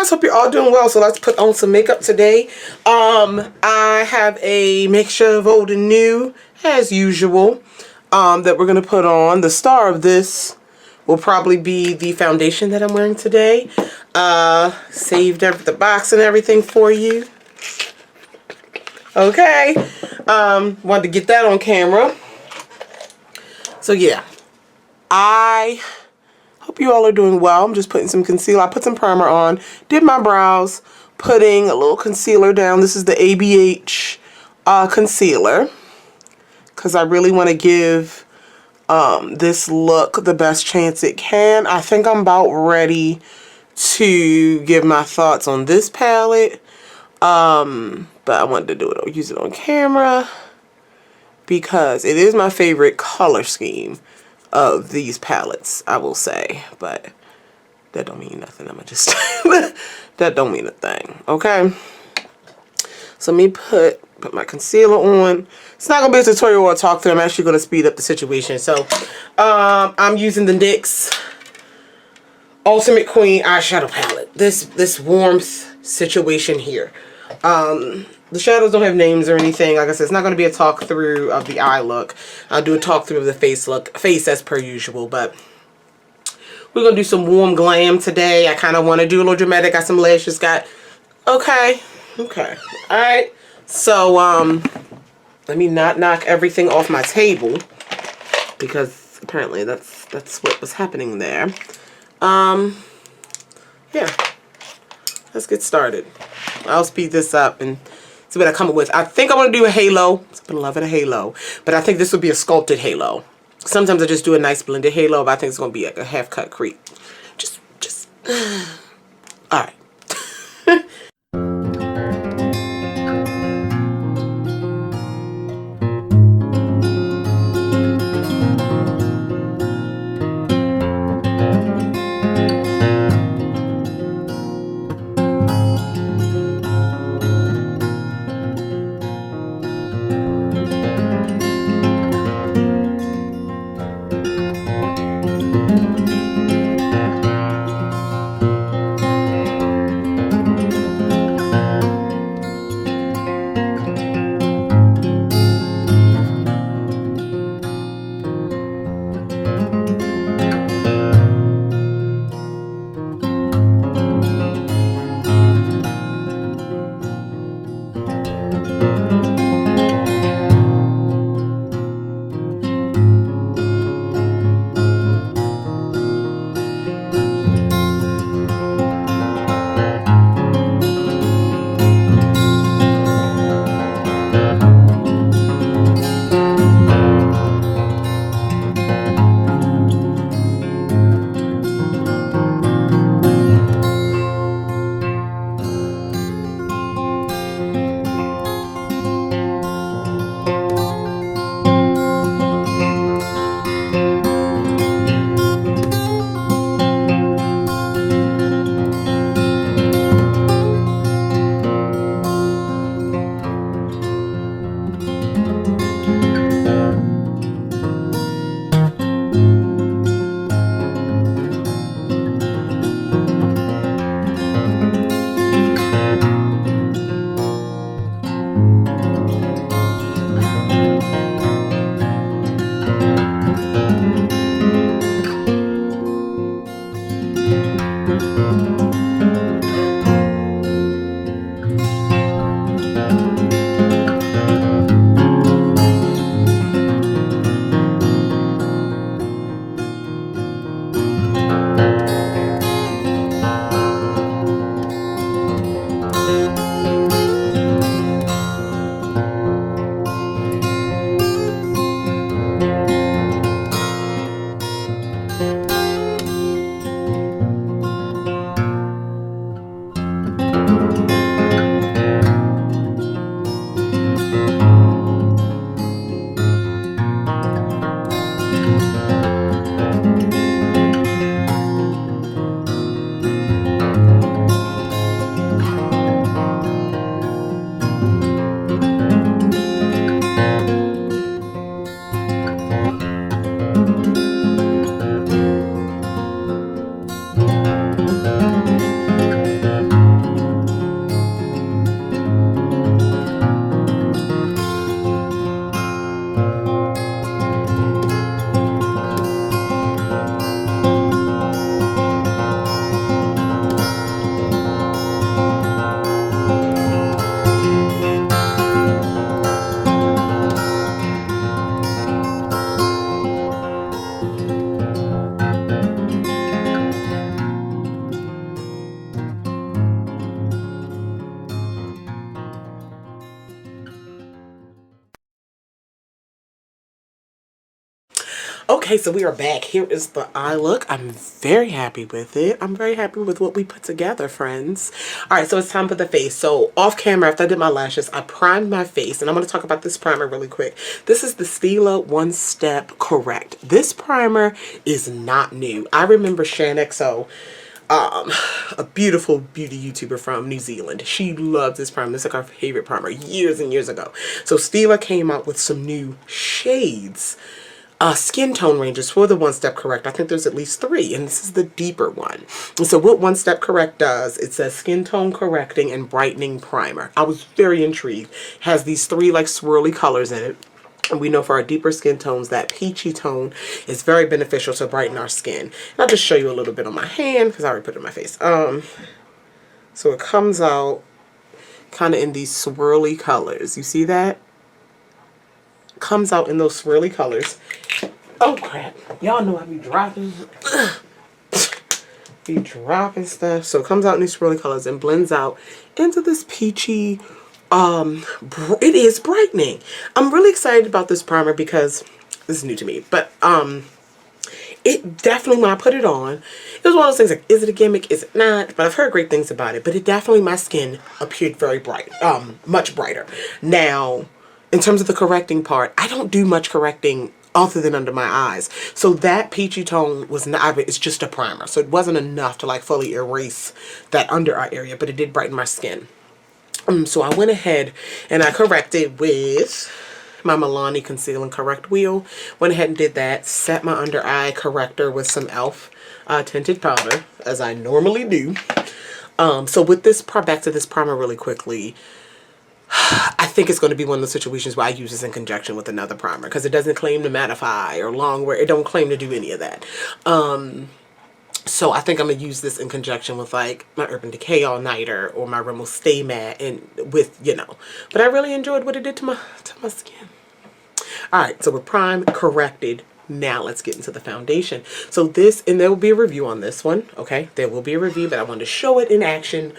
guys, hope you're all doing well. So let's put on some makeup today. I have a mixture of old and new, as usual, that we're going to put on. The star of this will probably be the foundation that I'm wearing today. Saved the box and everything for you. Okay. Wanted to get that on camera. So yeah, I hope you all are doing well. I'm just putting some concealer. I put some primer on, did my brows, putting a little concealer down. This is the ABH concealer because I really want to give this look the best chance it can. I think I'm about ready to give my thoughts on this palette, but I wanted to do it, use it on camera because it is my favorite color scheme of these palettes, I will say, but that don't mean nothing. I'm just that don't mean a thing. Okay, so let me put my concealer on. It's not gonna be a tutorial or a talk through. I'm actually gonna speed up the situation. So I'm using the NYX Ultimate Queen eyeshadow palette. This warmth situation here. The shadows don't have names or anything. Like I said, it's not going to be a talk through of the eye look. I'll do a talk through of the face as per usual. But we're going to do some warm glam today. I kind of want to do a little dramatic. Got some lashes. Okay. Alright. So, let me not knock everything off my table, because apparently that's what was happening there. Yeah. Let's get started. I'll speed this up and see what I come up with. I think I want to do a halo. I've been loving a halo, but I think this would be a sculpted halo. Sometimes I just do a nice blended halo, but I think it's going to be like a half cut crease. Just all right. Okay, so we are back. Here is the eye look. I'm very happy with it. I'm very happy with what we put together, friends. All right, so it's time for the face. So off camera, after I did my lashes, I primed my face, and I'm going to talk about this primer really quick. This is the Stila One Step Correct. This primer is not new. I remember Shan XO, a beautiful beauty YouTuber from New Zealand. She loves this primer. It's like her favorite primer years and years ago. So Stila came out with some new shades, skin tone ranges for the One Step Correct. I think there's at least 3, and this is the deeper one. And so what One Step Correct does, it says skin tone correcting and brightening primer. I was very intrigued. It has these 3 like swirly colors in it. And we know for our deeper skin tones, that peachy tone is very beneficial to brighten our skin. And I'll just show you a little bit on my hand, because I already put it in my face. So it comes out kind of in these swirly colors. You see that? Comes out in those swirly colors. Oh crap. Y'all know I be dropping. Be dropping stuff. So it comes out in these swirly colors and blends out into this peachy, it is brightening. I'm really excited about this primer because this is new to me, but it definitely, when I put it on, it was one of those things like, is it a gimmick, is it not? But I've heard great things about it. But it definitely, my skin appeared very bright, much brighter. Now, in terms of the correcting part, I don't do much correcting other than under my eyes. So that peachy tone was not, it's just a primer. So it wasn't enough to like fully erase that under eye area, but it did brighten my skin. So I went ahead and I corrected with my Milani Conceal and Correct wheel. Went ahead and did that. Set my under eye corrector with some e.l.f. Tinted powder, as I normally do. So with this, back to this primer really quickly, I think it's going to be one of those situations where I use this in conjunction with another primer, because it doesn't claim to mattify or long wear. It don't claim to do any of that. So I think I'm going to use this in conjunction with like my Urban Decay All Nighter or my Rimmel Stay Matte, and with, you know, but I really enjoyed what it did to my skin. Alright, so we're primed, corrected. Now let's get into the foundation. So this, and there will be a review on this one, okay? There will be a review, but I wanted to show it in action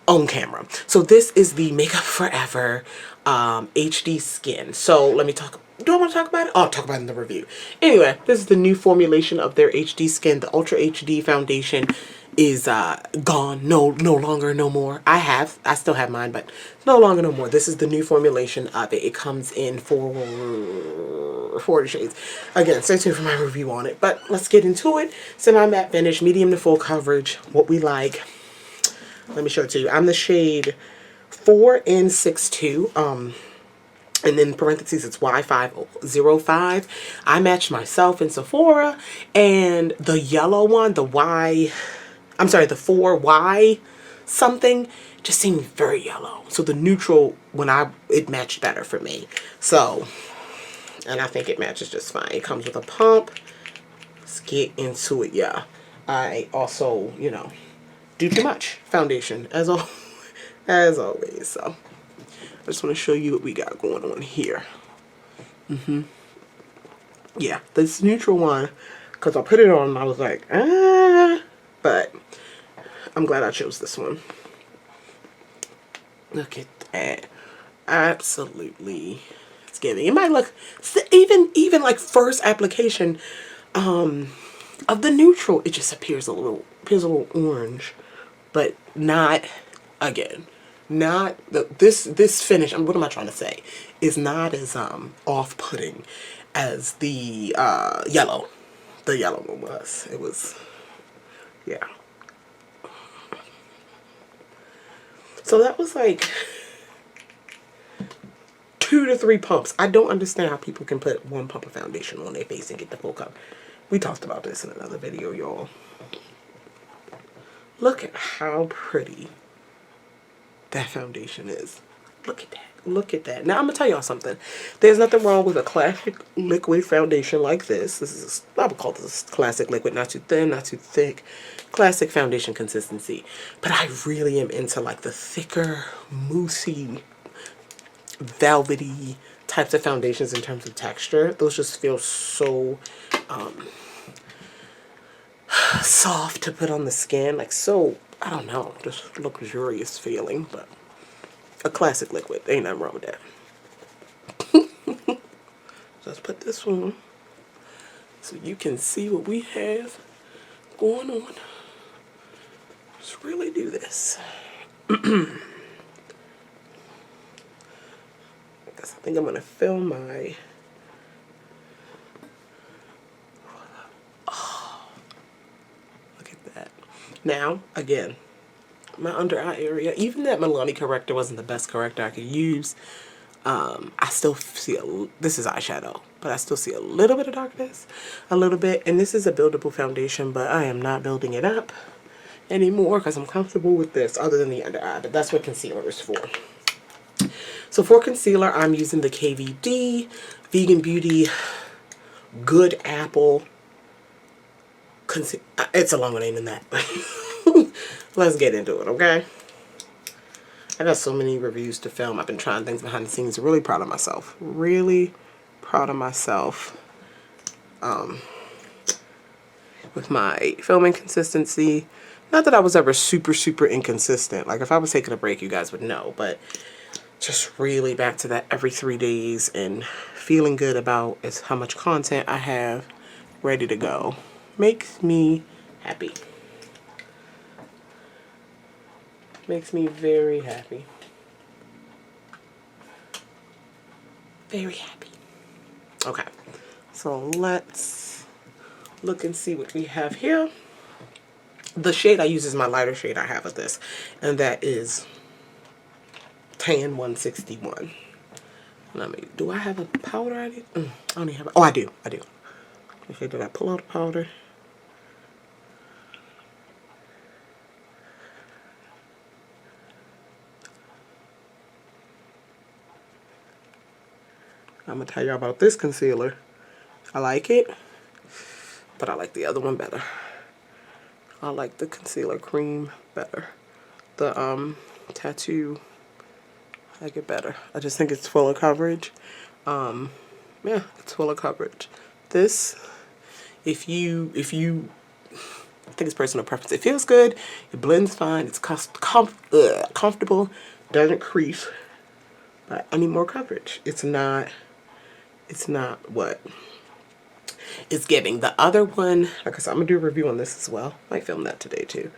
on camera. So this is the Makeup Forever HD Skin. So let me talk. Do I want to talk about it? I'll talk about it in the review. Anyway, this is the new formulation of their HD Skin. The Ultra HD foundation is gone. No longer, no more. I still have mine, but no longer, no more. This is the new formulation of it. It comes in 40 shades. Again, stay tuned for my review on it. But let's get into it. Semi-matte finish, medium to full coverage. What we like. Let me show it to you. I'm the shade 4N62. And then in parentheses, it's Y505. I matched myself in Sephora, and the yellow one, the 4Y something, just seemed very yellow. So the neutral, it matched better for me. So, and I think it matches just fine. It comes with a pump. Let's get into it, yeah. I also, you know, do too much foundation, as always, so. I just want to show you what we got going on here. Yeah, this neutral one, because I put it on and I was like, but I'm glad I chose this one. Look at that. Absolutely. It's giving. It might look, even like first application of the neutral, it just appears a little orange, but not, again, not this finish. What am I trying to say? Is not as off-putting as the yellow. The yellow one was. It was, yeah. So that was like 2 to 3 pumps. I don't understand how people can put 1 pump of foundation on their face and get the full cover. We talked about this in another video, y'all. Look at how pretty that foundation is. Look at that. Look at that. Now I'm gonna tell y'all something. There's nothing wrong with a classic liquid foundation like this. This is, I would call this classic liquid, not too thin, not too thick. Classic foundation consistency. But I really am into like the thicker, moussey, velvety types of foundations in terms of texture. Those just feel so soft to put on the skin. Like so, I don't know, just luxurious feeling, but a classic liquid. Ain't nothing wrong with that. So let's put this one. so you can see what we have going on. Let's really do this. I think I'm going to film my... Oh, look at that. Now, again, my under eye area, even that Milani corrector wasn't the best corrector I could use. I still see this is eyeshadow, but I still see a little bit of darkness, a little bit. And this is a buildable foundation, but I am not building it up anymore because I'm comfortable with this, other than the under eye. But that's what concealer is for. So for concealer, I'm using the KVD Vegan Beauty Good Apple. It's a longer name than that. Let's get into it, okay? I got so many reviews to film. I've been trying things behind the scenes. Really proud of myself. Really proud of myself. With my filming consistency. Not that I was ever super, super inconsistent. Like if I was taking a break, you guys would know. But just really back to that every 3 days and feeling good about is how much content I have ready to go. Makes me happy. Makes me very happy. Very happy. Okay, so let's look and see what we have here. The shade I use is my lighter shade I have of this, and that is Tan 161. Let me, do I have a powder I need? I don't even have, oh I do. Okay, did I pull out a powder? I'm going to tell you about this concealer. I like it, but I like the other one better. I like the concealer cream better. The tattoo, I like it better. I just think it's full of coverage. Yeah, it's full of coverage. This, if you, I think it's personal preference. It feels good. It blends fine. It's comfortable. Doesn't crease. But I need more coverage. It's not what it's giving. The other one, like I said, I'm gonna do a review on this as well. Might film that today too.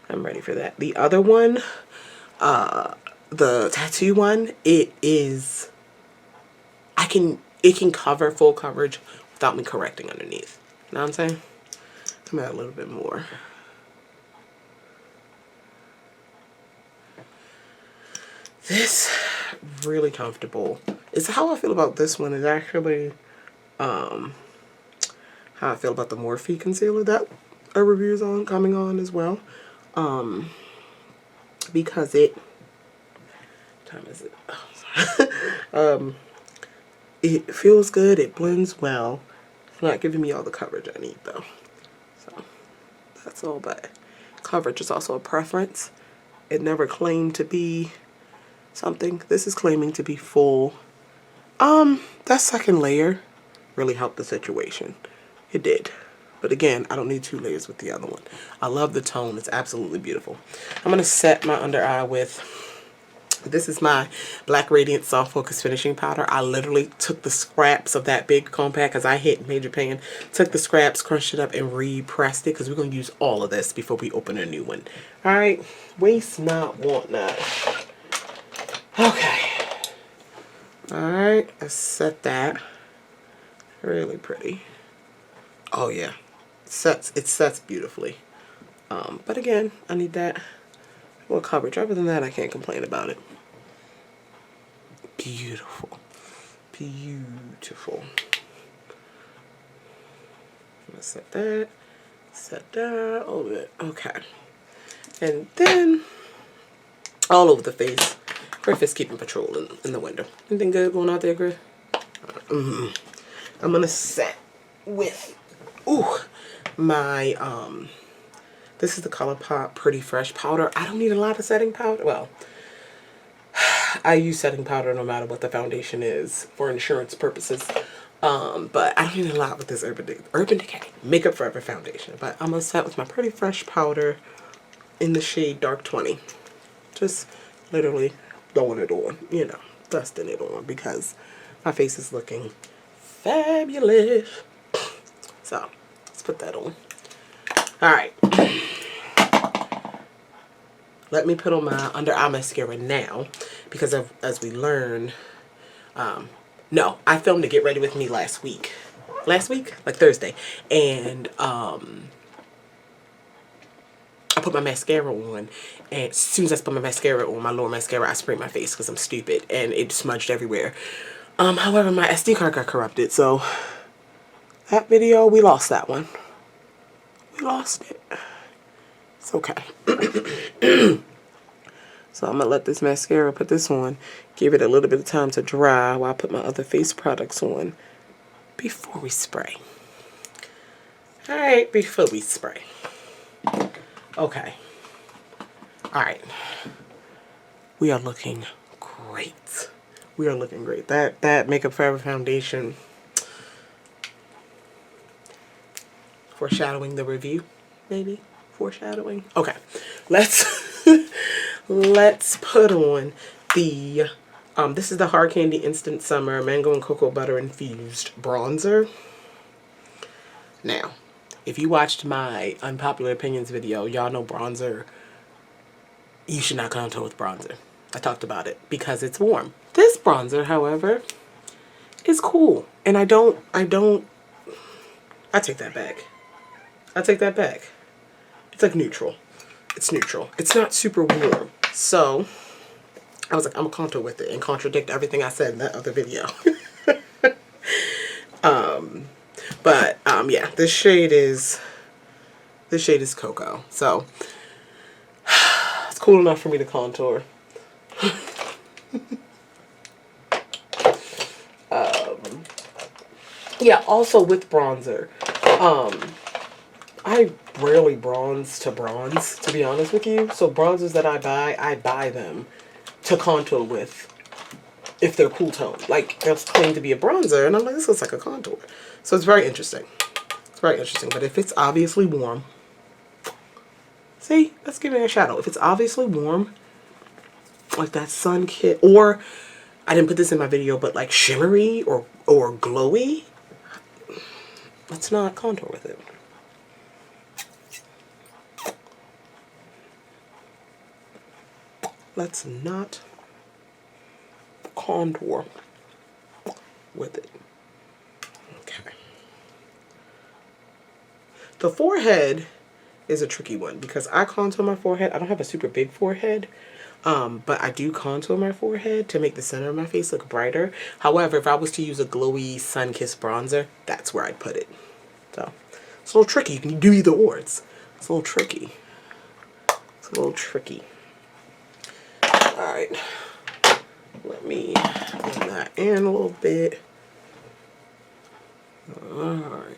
I'm ready for that. The other one, the tattoo one, it can cover full coverage without me correcting underneath. You know what I'm saying? I'm gonna add a little bit more. This really comfortable. It's how I feel about this one is actually how I feel about the Morphe concealer that a review is on coming on as well. Because it, what time is it? Oh, sorry. It feels good, it blends well. It's not giving me all the coverage I need though. So that's all, but coverage is also a preference. It never claimed to be something. This is claiming to be full. That second layer really helped the situation. It did. But again, I don't need 2 layers with the other one. I love the tone. It's absolutely beautiful. I'm going to set my under eye with, this is my Black Radiant Soft Focus Finishing Powder. I literally took the scraps of that big compact because I hit major pan. Took the scraps, crunched it up, and repressed it because we're going to use all of this before we open a new one. Alright, waste not, want not. Okay. Alright, let's set that. Really pretty. Oh yeah, it sets beautifully. But again, I need that more coverage. Other than that, I can't complain about it. Beautiful. Beautiful. I'm gonna set that, all of it. Okay. And then, all over the face. Griff is keeping patrol in the window. Anything good going out there, Griff? I'm gonna set with, my, this is the ColourPop Pretty Fresh powder. I don't need a lot of setting powder. Well, I use setting powder no matter what the foundation is for insurance purposes. But I don't need a lot with this Urban Decay Makeup Forever foundation. But I'm gonna set with my Pretty Fresh powder in the shade Dark 20. Just literally throwing it on, you know, dusting it on because my face is looking fabulous. So let's put that on. All right. Let me put on my under eye mascara now, because as we learn, no, I filmed to Get Ready With Me last week, like Thursday, and I put my mascara on, and as soon as I put my mascara on, my lower mascara, I sprayed my face because I'm stupid, and it smudged everywhere. However, my SD card got corrupted, so that video, we lost that one. We lost it. It's okay. So I'm going to let this mascara, put this on, give it a little bit of time to dry while I put my other face products on before we spray. Alright, before we spray. Okay. Alright. We are looking great. We are looking great. That Makeup Forever foundation, foreshadowing the review, maybe? Foreshadowing? Okay. Let's put on the, this is the Hard Candy Instant Summer Mango and Cocoa Butter Infused Bronzer. Now, if you watched my Unpopular Opinions video, y'all know bronzer, you should not contour with bronzer. I talked about it because it's warm. This bronzer, however, is cool. And I take that back. I take that back. It's like neutral. It's neutral. It's not super warm. So, I was like, I'm going to contour with it and contradict everything I said in that other video. Yeah, this shade is cocoa. So, it's cool enough for me to contour. Yeah, also with bronzer, I rarely bronze, to be honest with you. So bronzers that I buy them to contour with if they're cool tone. Like, they'll claim to be a bronzer, and I'm like, this looks like a contour. So it's very interesting. It's very interesting. But if it's obviously warm, see, let's give it a shadow. If it's obviously warm, like that Sun Kit, or I didn't put this in my video, but like shimmery or glowy, let's not contour with it. Let's not contour with it. Okay. The forehead is a tricky one because I contour my forehead. I don't have a super big forehead, but I do contour my forehead to make the center of my face look brighter. However, if I was to use a glowy sun-kissed bronzer, that's where I'd put it. So it's a little tricky. You can do either or. It's a little tricky. It's a little tricky. Alright, let me bring that in a little bit. Alright,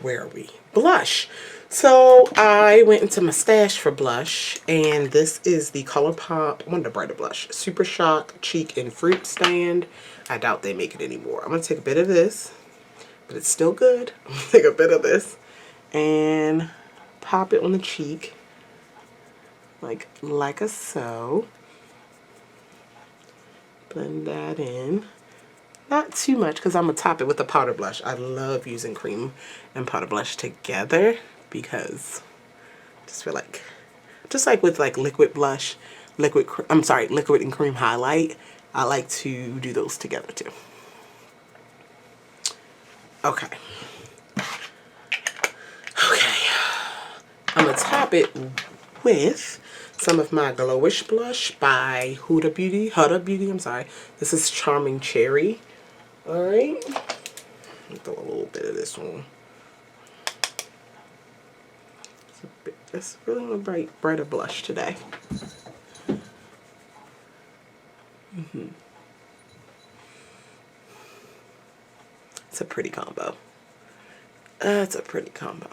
where are we? Blush. So I went into my stash for blush, and this is the ColourPop, one of the brighter blush, Super Shock Cheek and Fruit Stand. I doubt they make it anymore. I'm going to take a bit of this, but it's still good. I'm going to take a bit of this and pop it on the cheek. Like a so. Blend that in. Not too much because I'm going to top it with a powder blush. I love using cream and powder blush together because I just feel like, just like with like liquid blush, liquid and cream highlight, I like to do those together too. Okay. Okay. I'm going to top it with some of my Glowish blush by Huda Beauty. I'm sorry. This is Charming Cherry. Alright. Throw a little bit of this on. It's really a brighter blush today. It's a pretty combo. It's a pretty combo.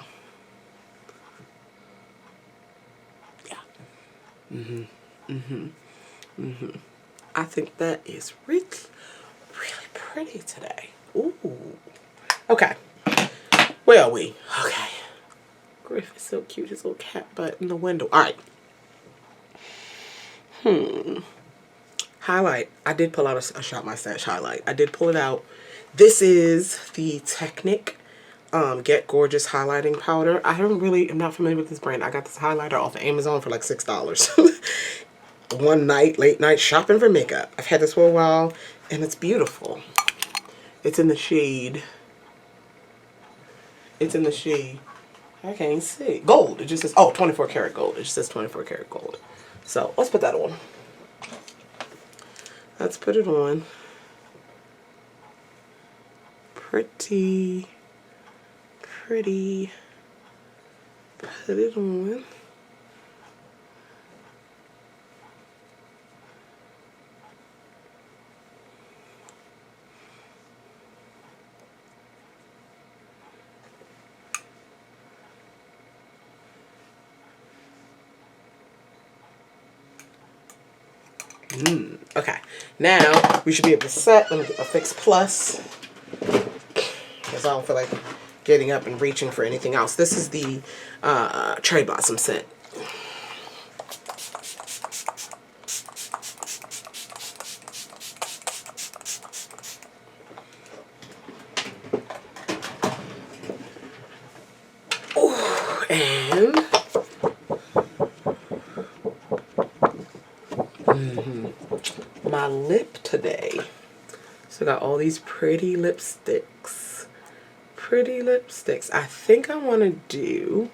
I think that is really pretty today. Ooh. Okay. Where are we? Okay. Griff is so cute. His little cat butt in the window. Alright. Highlight. I did pull out a Shop My Stash highlight. I did pull it out. This is the Technic Get Gorgeous highlighting powder. I'm not familiar with this brand. I got this highlighter off of Amazon for like $6. One night, late night shopping for makeup. I've had this for a while and it's beautiful. It's in the shade. I can't see. Gold. It just says, oh, 24 karat gold. It just says 24 karat gold. So let's put that on. Let's put it on. Pretty. Put it on. Okay, now we should be able to set. Let me get my Fix Plus, because I don't feel like getting up and reaching for anything else. This is the Cherry Blossom scent. Ooh, and my lip today. So I got all these pretty lipsticks. I think I want to do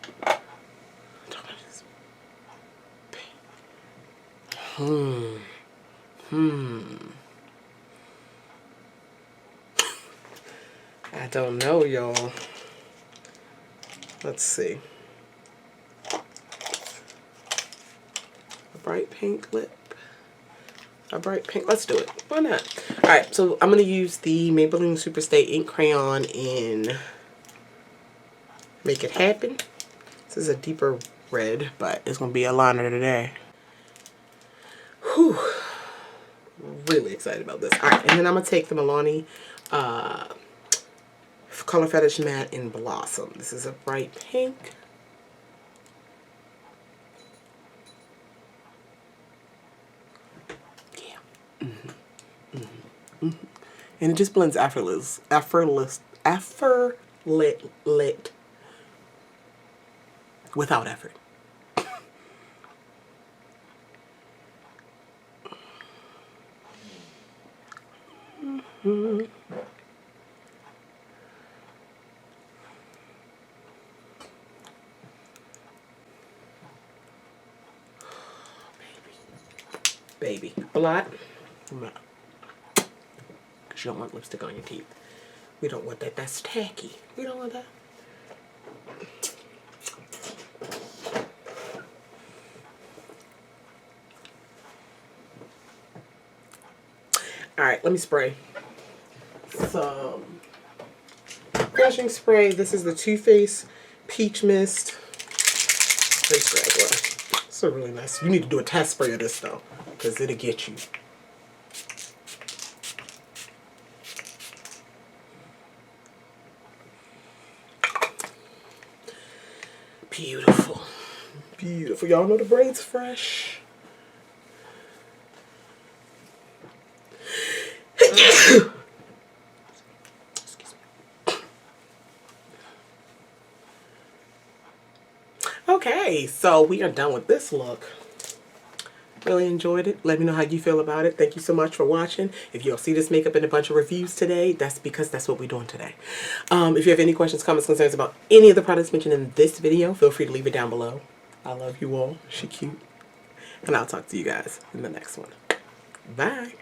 I don't know, y'all. Let's see. A bright pink lip. A bright pink. Let's do it. Why not? Alright, so I'm going to use the Maybelline Superstay Ink Crayon in Make It Happen. This is a deeper red, but it's going to be a liner today. Whew. Really excited about this. Alright, and then I'm going to take the Milani Color Fetish Matte in Blossom. This is a bright pink. And it just blends effortless without effort. Baby. A lot? No. Because you don't want lipstick on your teeth. We don't want that. That's tacky. We don't want that. Alright, let me spray some finishing spray. This is the Too Faced Peach Mist Face Regular. It's a really nice. You need to do a test spray of this though, because it'll get you. Beautiful. Beautiful. Y'all know the braid's fresh. Okay, so we are done with this look. Really enjoyed it. Let me know how you feel about it. Thank you so much for watching. If you'll see this makeup in a bunch of reviews today, that's because that's what we're doing today. If you have any questions, comments, concerns about any of the products mentioned in this video, feel free to leave it down below. I love you all. She cute. And I'll talk to you guys in the next one. Bye.